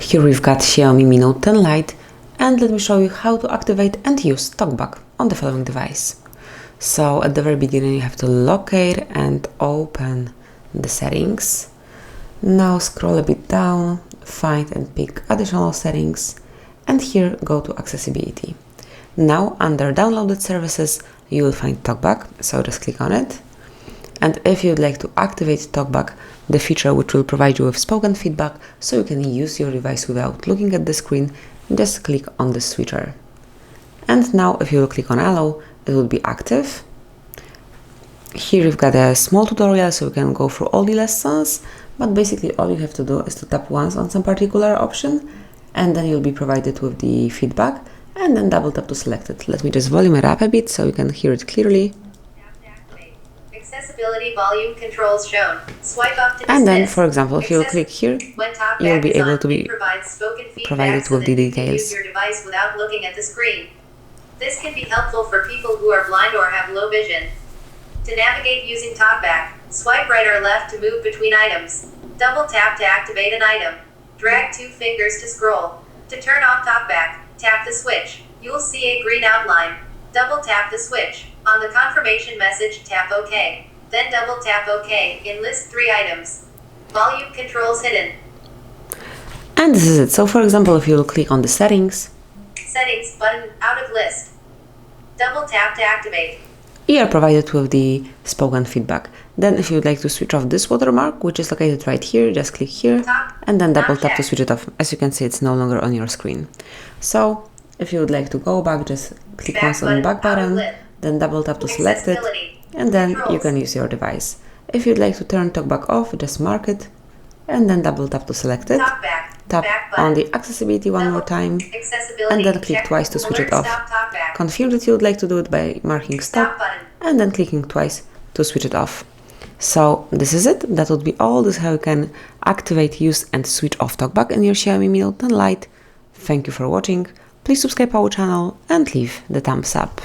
Here we've got Xiaomi Mi Note 10 Lite, and let me show you how to activate and use Talkback on the following device. So at the very beginning you have to locate and open the settings. Now scroll a bit down, find and pick additional settings, and here go to accessibility. Now under downloaded services you will find Talkback, so just click on it. And if you'd like to activate Talkback, the feature which will provide you with spoken feedback so you can use your device without looking at the screen, just click on the switcher. And now if you will click on allow, it will be active. Here you've got a small tutorial so you can go through all the lessons, but basically all you have to do is to tap once on some particular option and then you'll be provided with the feedback, and then double tap to select it. Let me just volume it up a bit so you can hear it clearly. Accessibility volume controls shown. Swipe up to dismiss. And then, for example, if you click here, you'll be able to be provided with the details. Use your device without looking at the screen. This can be helpful for people who are blind or have low vision. To navigate using Talkback, swipe right or left to move between items. Double tap to activate an item. Drag 2 fingers to scroll. To turn off Talkback, tap the switch. You'll see a green outline. Double tap the switch. On the confirmation message, tap OK. Then double tap OK in list 3 items. Volume controls hidden. And this is it. So for example, if you will click on the settings button out of list. Double tap to activate. You are provided with the spoken feedback. Then if you would like to switch off this watermark, which is located right here, just click here and then double tap to switch it off. As you can see, it's no longer on your screen. So if you would like to go back, just click once on the back button, then double tap to select it, and then you can use your device. If you'd like to turn Talkback off, just mark it, and then double tap to select it. Tap on the accessibility one more time, and then click twice to switch it off. Confirm that you would like to do it by marking stop, and then clicking twice to switch it off. So this is it. That would be all. This is how you can activate, use, and switch off Talkback in your Xiaomi Mi Note 10 Lite. Thank you for watching. Please subscribe our channel and leave the thumbs up.